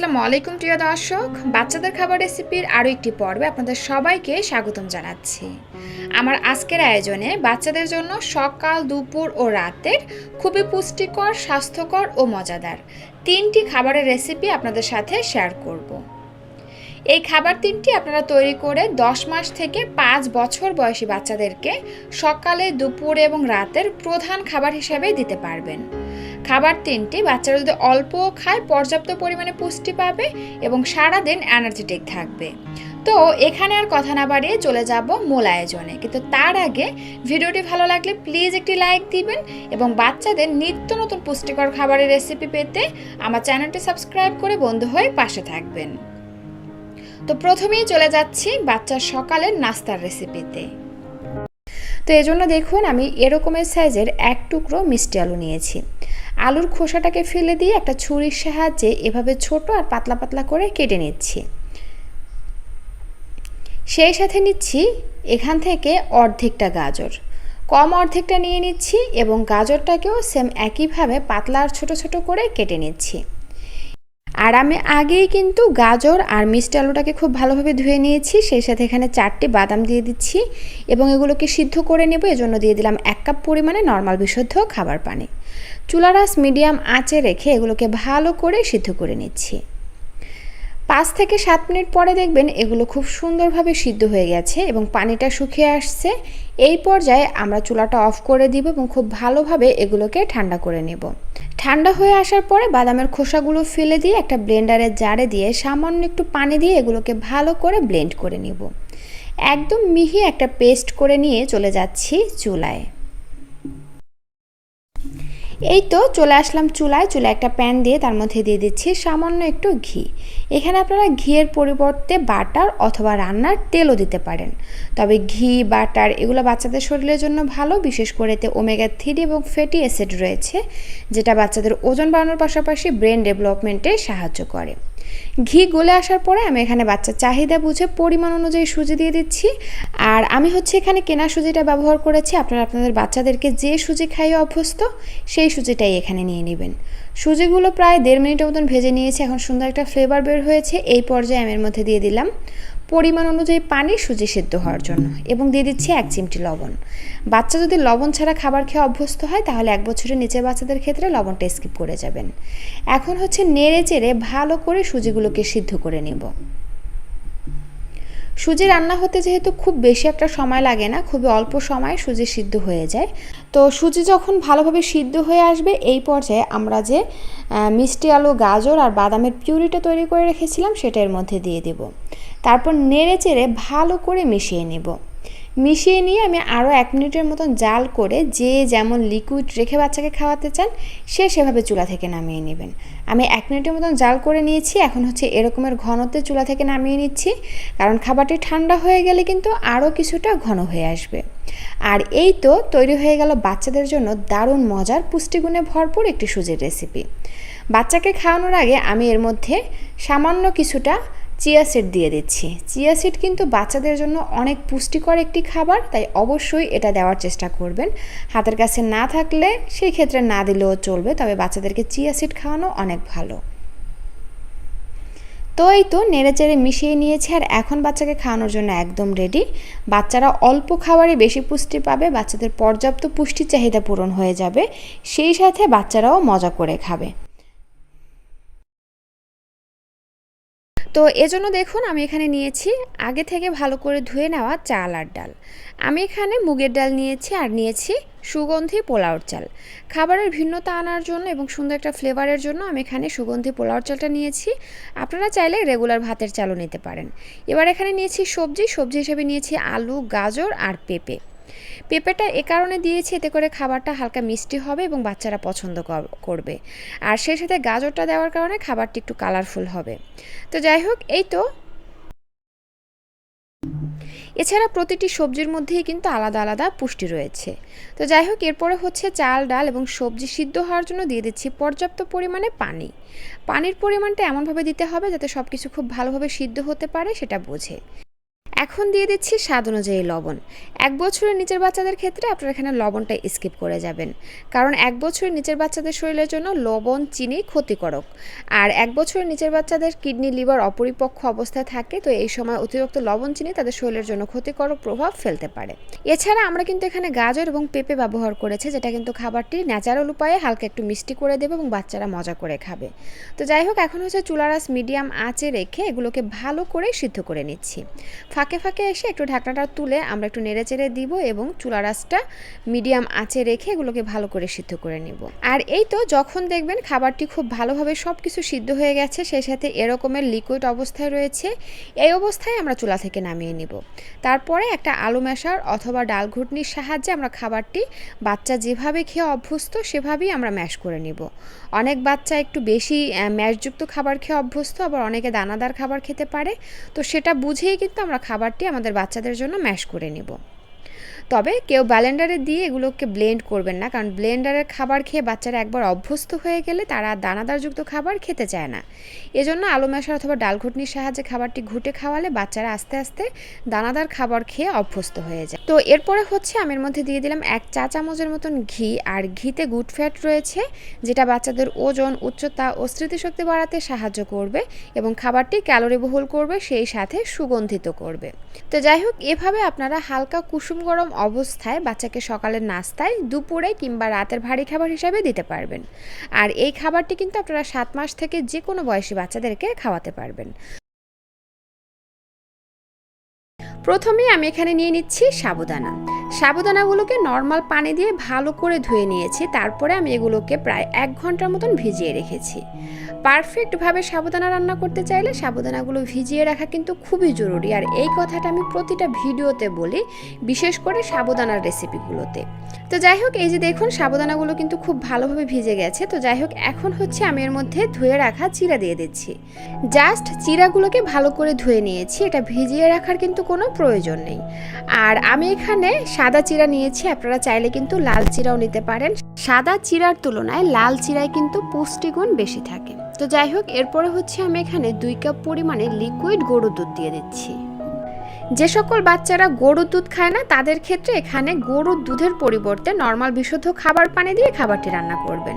আসসালামু আলাইকুম প্রিয় দর্শক, বাচ্চাদের খাবার রেসিপির আরও একটি পর্বে আপনাদের সবাইকে স্বাগতম জানাচ্ছি। আমার আজকের আয়োজনে বাচ্চাদের জন্য সকাল, দুপুর ও রাতের খুবই পুষ্টিকর, স্বাস্থ্যকর ও মজাদার 3টি খাবারের রেসিপি আপনাদের সাথে শেয়ার করব। এই খাবার 3টি আপনারা তৈরি করে 10 মাস থেকে 5 বছর বয়সী বাচ্চাদেরকে সকালে, দুপুরে এবং রাতের প্রধান খাবার হিসেবে দিতে পারবেন। খাবার 3টি বাচ্চারা যদি অল্প খায় পর্যাপ্ত পরিমাণে পুষ্টি পাবে এবং সারাদিন এনার্জেটিক থাকবে। তো এখানে আর কথা না বাড়িয়ে চলে যাব মূল আয়োজনে, কিন্তু তার আগে ভিডিওটি ভালো লাগলে প্লিজ একটি লাইক দিবেন এবং বাচ্চাদের নিত্য নতুন পুষ্টিকর খাবারের রেসিপি পেতে আমার চ্যানেলটি সাবস্ক্রাইব করে বন্ধু হয়ে পাশে থাকবেন। তো প্রথমেই চলে যাচ্ছি বাচ্চার সকালের নাস্তার রেসিপিতে। তো এজন্য দেখুন আমি এরকমের সাইজের এক টুকরো মিষ্টি আলু নিয়েছি। আলুর খোসাটাকে ফেলে দিয়ে একটা ছুরির সাহায্যে এভাবে ছোট আর পাতলা পাতলা করে কেটে নিচ্ছি। সেই সাথে নিচ্ছি এখান থেকে অর্ধেকটা গাজর, কম অর্ধেকটা নিয়ে নিচ্ছি এবং গাজরটাকেও সেম একইভাবে পাতলা আর ছোট ছোট করে কেটে নিচ্ছি। আর আমি আগেই কিন্তু গাজর আর মিষ্টি আলুটাকে খুব ভালোভাবে ধুয়ে নিয়েছি। সেই সাথে এখানে 4টি বাদাম দিয়ে দিচ্ছি এবং এগুলোকে সিদ্ধ করে নেব। এজন্য দিয়ে দিলাম 1 কাপ পরিমাণে নর্মাল বিশুদ্ধ খাবার পানি। চুলার আঁচ মিডিয়াম আঁচে রেখে এগুলোকে ভালো করে সিদ্ধ করে নিচ্ছি। 5 থেকে 7 মিনিট পরে দেখবেন এগুলো খুব সুন্দরভাবে সিদ্ধ হয়ে গেছে এবং পানিটা শুকিয়ে আসছে। এই পর্যায়ে আমরা চুলাটা অফ করে দিব এবং খুব ভালোভাবে এগুলোকে ঠান্ডা করে নেব। ঠান্ডা হয়ে আসার পরে বাদামের খোসাগুলো ফেলে দিয়ে একটা ব্লেন্ডারের জারে দিয়ে সামান্য একটু পানি দিয়ে এগুলোকে ভালো করে ব্লেন্ড করে নিব। একদম মিহি একটা পেস্ট করে নিয়ে চলে যাচ্ছি চুলায়। এই তো চলে আসলাম চুলায় একটা প্যান দিয়ে তার মধ্যে দিয়ে দিচ্ছি সামান্য একটু ঘি। এখানে আপনারা ঘিয়ের পরিবর্তে বাটার অথবা রান্নার তেলও দিতে পারেন। তবে ঘি, বাটার এগুলো বাচ্চাদের শরীরের জন্য ভালো, বিশেষ করে এতে ওমেগা 3 এবং ফ্যাটি অ্যাসিড রয়েছে, যেটা বাচ্চাদের ওজন বাড়ানোর পাশাপাশি ব্রেন ডেভেলপমেন্টে সাহায্য করে। ঘি গলে আসার পরে আমি এখানে বাচ্চার চাহিদা বুঝে পরিমাণ অনুযায়ী সুজি দিয়ে দিচ্ছি। আর আমি এখানে কেনা সুজিটা ব্যবহার করেছি। আপনারা আপনাদের বাচ্চাদেরকে যে সুজি খাইয়ে অভ্যস্ত সেই সুজিটাই এখানে নিয়ে নেবেন। সুজিগুলো প্রায় 1.5 মিনিটের মতন ভেজে নিয়েছি। এখন সুন্দর একটা ফ্লেভার বের হয়েছে। এই পর্যায়ে আমি এর মধ্যে দিয়ে দিলাম পরিমাণ অনুযায়ী পানি সুজি সিদ্ধ হওয়ার জন্য এবং দিয়ে দিচ্ছি 1 চিমটি লবণ। বাচ্চা যদি লবণ ছাড়া খাবার খেয়ে অভ্যস্ত হয় তাহলে 1 বছরের নিচের বাচ্চাদের ক্ষেত্রে লবণটা স্কিপ করে যাবেন। এখন নেড়ে চেড়ে ভালো করে সুজিগুলোকে সিদ্ধ করে নেব। সুজি রান্না হতে যেহেতু খুব বেশি একটা সময় লাগে না, খুবই অল্প সময়ে সুজি সিদ্ধ হয়ে যায়। তো সুজি যখন ভালোভাবে সিদ্ধ হয়ে আসবে এই পর্যায়ে আমরা যে মিষ্টি আলু, গাজর আর বাদামের পিউরিটা তৈরি করে রেখেছিলাম সেটা এর মধ্যে দিয়ে দেব। তারপর নেড়ে চেড়ে ভালো করে মিশিয়ে নেব। মিশিয়ে নিয়ে আমি আরও 1 মিনিটের মতন জাল করে যে যেমন লিকুইড রেখে বাচ্চাকে খাওয়াতে চান সে সেভাবে চুলা থেকে নামিয়ে নেবেন। আমি 1 মিনিটের মতন জাল করে নিয়েছি। এখন এরকমের ঘনত্বে চুলা থেকে নামিয়ে নিচ্ছি, কারণ খাবারটি ঠান্ডা হয়ে গেলে কিন্তু আরও কিছুটা ঘন হয়ে আসবে। আর এই তো তৈরি হয়ে গেল বাচ্চাদের জন্য দারুণ মজার, পুষ্টিগুণে ভরপুর একটি সুজির রেসিপি। বাচ্চাকে খাওয়ানোর আগে আমি এর মধ্যে সামান্য কিছুটা চিয়া সিড দিয়ে দিচ্ছি। চিয়া সিড কিন্তু বাচ্চাদের জন্য অনেক পুষ্টিকর একটি খাবার, তাই অবশ্যই এটা দেওয়ার চেষ্টা করবেন। হাতের কাছে না থাকলে সেই ক্ষেত্রে না দিলেও চলবে, তবে বাচ্চাদেরকে চিয়া সিড খাওয়ানো অনেক ভালো। তো এই তো নেড়ে চেড়ে মিশিয়ে নিয়েছি আর এখন বাচ্চাকে খাওয়ানোর জন্য একদম রেডি। বাচ্চারা অল্প খাবারে বেশি পুষ্টি পাবে, বাচ্চাদের পর্যাপ্ত পুষ্টির চাহিদা পূরণ হয়ে যাবে, সেই সাথে বাচ্চারাও মজা করে খাবে। তো এজন্য দেখুন আমি এখানে নিয়েছি আগে থেকে ভালো করে ধুয়ে নেওয়া চাল আর ডাল। আমি এখানে মুগের ডাল নিয়েছি আর নিয়েছি সুগন্ধি পোলাওর চাল। খাবারের ভিন্নতা আনার জন্য এবং সুন্দর একটা ফ্লেভারের জন্য আমি এখানে সুগন্ধি পোলাওর চালটা নিয়েছি। আপনারা চাইলে রেগুলার ভাতের চালও নিতে পারেন। এবার এখানে নিয়েছি সবজি হিসেবে নিয়েছি আলু, গাজর আর পেঁপে। পেঁপেটা এ কারণে দিয়েছি এতে করে খাবারটা হালকা মিষ্টি হবে এবং বাচ্চারা পছন্দ করবে। আর সেই সাথে গাজরটা দেওয়ার কারণে খাবারটি একটু কালারফুল হবে। তো যাই হোক, এই তো এছাড়া প্রতিটি সবজির মধ্যেই কিন্তু আলাদা আলাদা পুষ্টি রয়েছে। তো যাই হোক, এরপরে চাল, ডাল এবং সবজি সিদ্ধ হওয়ার জন্য দিয়ে দিচ্ছি পর্যাপ্ত পরিমাণে পানি। পানির পরিমাণটা এমনভাবে দিতে হবে যাতে সব কিছু খুব ভালোভাবে সিদ্ধ হতে পারে সেটা বুঝে। এখন দিয়ে দিচ্ছি স্বাদ অনুযায়ী লবণ। 1 বছরের নিচের বাচ্চাদের ক্ষেত্রে আপনারা এখানে লবণটা স্কিপ করে যাবেন, কারণ 1 বছরের নিচের বাচ্চাদের শরীরের জন্য লবণ চিনি ক্ষতিকারক। আর 1 বছরের নিচের বাচ্চাদের কিডনি লিভার অপরিপক্ক অবস্থায় থাকে, তো এই সময় অতিরিক্ত লবণ চিনি তাদের শরীরের জন্য ক্ষতিকারক প্রভাব ফেলতে পারে। এছাড়া আমরা কিন্তু এখানে গাজর এবং পেঁপে ব্যবহার করেছি, যেটা কিন্তু খাবারটি ন্যাচারাল উপায়ে হালকা একটু মিষ্টি করে দেবে এবং বাচ্চারা মজা করে খাবে। তো যাই হোক, এখন হচ্ছে চুলার আঁচ মিডিয়াম আঁচে রেখে এগুলোকে ভালো করে সিদ্ধ করে নিচ্ছি। ফাঁকে ফাঁকে এসে একটু ঢাকনাটা তুলে আমরা একটু নেড়েচেড়ে দিব এবং চুলার আঁচটা মিডিয়াম আঁচে রেখে এগুলোকে ভালো করে সিদ্ধ করে নিব। আর এই তো যখন দেখবেন খাবারটি খুব ভালোভাবে সব কিছু সিদ্ধ হয়ে গেছে, সেই সাথে এরকমের লিকুইড অবস্থায় রয়েছে, এই অবস্থায় আমরা চুলা থেকে নামিয়ে নিব। তারপরে একটা আলু ম্যাশার অথবা ডাল ঘুটনির সাহায্যে আমরা খাবারটি বাচ্চা যেভাবে খেয়ে অভ্যস্ত সেভাবেই আমরা ম্যাশ করে নিব। অনেক বাচ্চা একটু বেশি ম্যাশযুক্ত খাবার খেয়ে অভ্যস্ত, আবার অনেকে দানাদার খাবার খেতে পারে, তো সেটা বুঝেই কিন্তু আমরা খাবারটি আমাদের বাচ্চাদের জন্য ম্যাশ করে নিব। তবে কেউ ব্লেন্ডারে দিয়ে এগুলোকে ব্লেন্ড করবেন না, কারণ ব্লেন্ডারের খাবার খেয়ে বাচ্চারা একবার অভ্যস্ত হয়ে গেলে তারা দানাদারযুক্ত খাবার খেতে চায় না। এজন্য আলু ম্যাশার অথবা ডাল ঘুটনির সাহায্যে খাবারটি ঘুটে খাওয়ালে বাচ্চারা আস্তে আস্তে দানাদার খাবার খেয়ে অভ্যস্ত হয়ে যায়। তো এরপরে হচ্ছে আমি এর মধ্যে দিয়ে দিলাম 1 চা চামচের মতন ঘি। আর ঘিতে গুড ফ্যাট রয়েছে, যেটা বাচ্চাদের ওজন, উচ্চতা ও স্মৃতিশক্তি বাড়াতে সাহায্য করবে এবং খাবারটি ক্যালোরিবহুল করবে, সেই সাথে সুগন্ধিত করবে। তো যাই হোক, এভাবে আপনারা হালকা কুসুম গরম অবস্থায় বাচ্চাকে সকালের নাস্তায়, দুপুরে কিংবা রাতের ভারী খাবার হিসাবে দিতে পারবেন। আর এই খাবারটি কিন্তু আপনারা 7 মাস থেকে যে কোনো বয়সী বাচ্চাদেরকে খাওয়াতে পারবেন। প্রথমেই আমি এখানে নিয়ে নিচ্ছি সাবুদানা। সাবুদানাগুলোকে নর্মাল পানি দিয়ে ভালো করে ধুয়ে নিয়েছি, তারপরে আমি এগুলোকে প্রায় 1 ঘন্টার মতন ভিজিয়ে রেখেছি। পারফেক্টভাবে সাবুদানা রান্না করতে চাইলে সাবুদানাগুলো ভিজিয়ে রাখা কিন্তু খুবই জরুরি, আর এই কথাটা আমি প্রতিটা ভিডিওতে বলি, বিশেষ করে সাবুদানার রেসিপিগুলোতে। তো যাই হোক, এই যে দেখুন সাবুদানাগুলো কিন্তু খুব ভালোভাবে ভিজে গেছে। তো যাই হোক, এখন হচ্ছে আমি এর মধ্যে ধুয়ে রাখা চিরা দিয়ে দিচ্ছি। জাস্ট চিরাগুলোকে ভালো করে ধুয়ে নিয়েছি, এটা ভিজিয়ে রাখার কিন্তু কোনো প্রয়োজন নেই। আর আমি এখানে সাদা চিরা নিয়েছি, আপনারা চাইলে কিন্তু লাল চিরাও নিতে পারেন। সাদা চিরার তুলনায় লাল চিরায় কিন্তু পুষ্টিগুণ বেশি থাকে। তো যাই হোক, এরপরে হচ্ছে আমি এখানে 2 কাপ পরিমাণে লিকুইড গরুর দুধ দিয়ে দিচ্ছি। যে সকল বাচ্চারা গরুর দুধ খায় না তাদের ক্ষেত্রে এখানে গরুর দুধের পরিবর্তে নর্মাল বিশুদ্ধ খাবার পানি দিয়ে খাবারটি রান্না করবেন।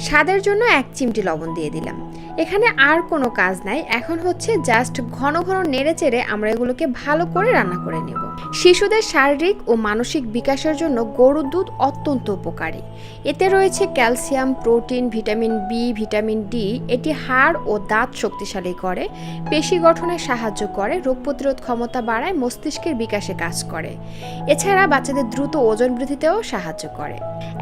স্বাদের জন্য 1 চিমটি লবণ দিয়ে দিলাম। এখানে আর কোনো কাজ নাই, এখন হচ্ছে জাস্ট ঘন ঘন নেড়েচেড়ে আমরা এগুলোকে ভালো করে রান্না করে নেব। শিশুদের শারীরিক ও মানসিক বিকাশের জন্য গরুর দুধ অত্যন্ত উপকারী। এতে রয়েছে calcium, protein, vitamin B, vitamin D. এটি হাড় ও দাঁত শক্তিশালী করে, পেশি গঠনে সাহায্য করে, রোগ প্রতিরোধ ক্ষমতা বাড়ায়, মস্তিষ্কের বিকাশে কাজ করে। এছাড়া বাচ্চাদের দ্রুত ওজন বৃদ্ধিতেও সাহায্য করে।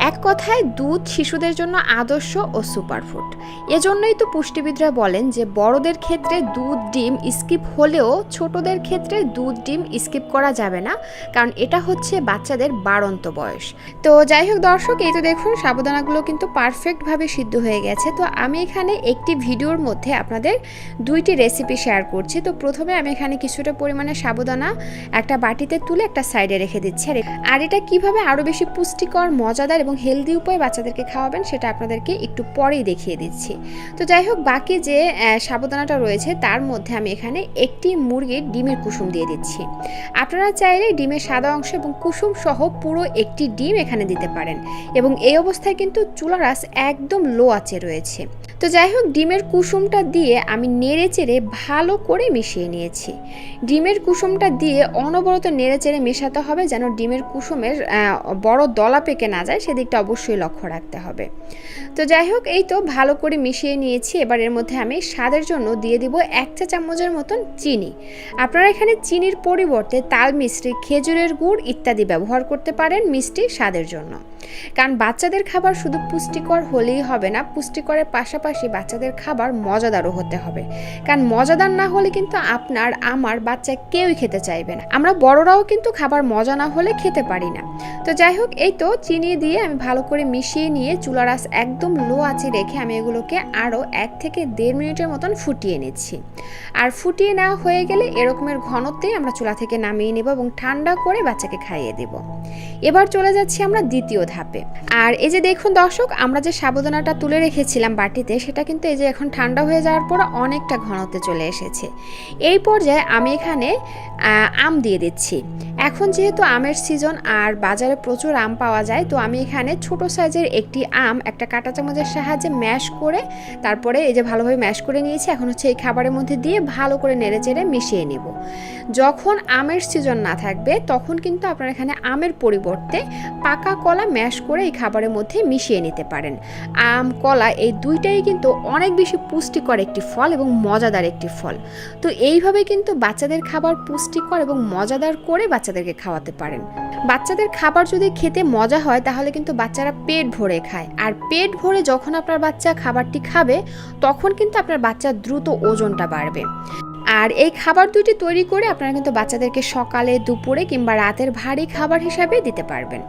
এক কথায় দুধ শিশুদের জন্য আদর্শ ও সুপারফুড। এজন্যই তো পুষ্টিবিদরা বলেন যে বড়দের ক্ষেত্রে দুধ ডিম স্কিপ হলেও ছোটদের ক্ষেত্রে দুধ ডিম স্কিপ করা যাবে না, কারণ এটা হচ্ছে বাচ্চাদের বাড়ন্ত বয়স। তো যাই হোক দর্শক, এই তো দেখুন সাবুদানাগুলো কিন্তু পারফেক্টভাবে সিদ্ধ হয়ে গেছে। তো আমি এখানে একটি ভিডিওর মধ্যে আপনাদের 2টি রেসিপি শেয়ার করছি। তো প্রথমে আমি এখানে কিছুটা পরিমাণে সাবুদানা একটা বাটিতে তুলে একটা সাইডে রেখে দিচ্ছি। আর এটা কিভাবে আরও বেশি পুষ্টিকর, মজাদার এবং হেলদি উপায়ে বাচ্চাদেরকে খাওয়াবেন সেটা আপনাদেরকে একটু পরেই দেখিয়ে দিচ্ছি। তো যাই হোক, বাকি যে সাবুদানাটা রয়েছে তার মধ্যে আমি এখানে একটি মুরগির ডিমের কুসুম দিয়ে দিচ্ছি। আপনারা চাইলে ডিমের সাদা অংশ এবং কুসুম সহ পুরো একটি ডিম এখানে দিতে পারেন, এবং এই অবস্থায় কিন্তু চুলার আঁচ একদম লো আঁচে রয়েছে। তো যাই হোক, ডিমের কুসুমটা দিয়ে আমি নেড়েচেড়ে ভালো করে মিশিয়ে নিয়েছি। ডিমের কুসুমটা দিয়ে অনবরত নেড়েচেড়ে মেশাতে হবে, যেন ডিমের কুসুমের বড় দলা পেকে না যায়, সেদিকটা অবশ্যই লক্ষ্য রাখতে হবে। তো যাই হোক, এই তো ভালো করে মিশিয়ে নিয়েছি। এবার এর মধ্যে আমি স্বাদের জন্য দিয়ে দিব 1 চা চামচের মতন চিনি। আপনারা এখানে চিনির পরিবর্তে তাল মিশ্রি, খেজুরের গুড় ইত্যাদি ব্যবহার করতে পারেন মিষ্টি স্বাদের জন্য। কারণ বাচ্চাদের খাবার শুধু পুষ্টিকর হলেই হবে না, পুষ্টিকরের পাশাপাশি বাচ্চাদের খাবার মজাদারও হতে হবে। কারণ মজাদার না হলে কিন্তু আপনার, আমার, বাচ্চা কেউই খেতে চাইবে না। আমরা বড়রাও কিন্তু খাবার মজা না হলে খেতে পারি না। তো যাই হোক, এই তো চিনি দিয়ে আমি ভালো করে মিশিয়ে নিয়ে চুলার আঁচ একদম লো আঁচে রেখে আমি এগুলোকে আরও 1 থেকে 1.5 মিনিটের মতন ফুটিয়ে নিচ্ছি। আর ফুটিয়ে নেওয়া হয়ে গেলে এরকমের ঘনত্বেই আমরা চুলা থেকে নামিয়ে নেব এবং ঠান্ডা করে বাচ্চাকে খাইয়ে দেব। এবার চলে যাচ্ছি আমরা দ্বিতীয় ধাপে। আর এই যে দেখুন দর্শক, আমরা যে সাবুদানাটা তুলে রেখেছিলাম বাটিতে, সেটা কিন্তু এই যে এখন ঠান্ডা হয়ে যাওয়ার পর অনেকটা ঘনত্বে চলে এসেছে। এই পর্যায়ে আমি এখানে আম দিয়ে দিচ্ছি। এখন যেহেতু আমের সিজন আর বাজারে প্রচুর আম পাওয়া যায়, তো আমি এখানে ছোট সাইজের একটি আম একটা কাঁটা চামচের সাহায্যে ম্যাশ করে তারপরে এই যে ভালোভাবে ম্যাশ করে নিয়েছি। এখন হচ্ছে এই খাবারের মধ্যে দিয়ে ভালো করে নেড়েচেড়ে মিশিয়ে নেব। যখন আমের সিজন না থাকবে তখন কিন্তু আপনারা এখানে আমের পরিবর্তে পাকা কলা ম্যাশ করে এই খাবারের মধ্যে মিশিয়ে নিতে পারেন। আম কলা এই দুইটাই কিন্তু অনেক বেশি পুষ্টিকর একটি ফল এবং মজাদার একটি ফল। তো এইভাবে কিন্তু বাচ্চাদের খাবার পুষ্টিকর এবং মজাদার করে বাচ্চাদেরকে খাওয়াতে পারেন। বাচ্চাদের খাবার যদি খেতে মজা হয় তাহলে কিন্তু বাচ্চারা পেট ভরে খায়, আর পেট ভরে যখন আপনার বাচ্চা খাবারটি খাবে তখন কিন্তু আপনার বাচ্চার দ্রুত ওজনটা বাড়বে। আর এই খাবার দুটি তৈরি করে আপনারা কিন্তু বাচ্চাদেরকে সকালে, দুপুরে কিংবা রাতের ভারী খাবার হিসাবে দিতে পারবেন।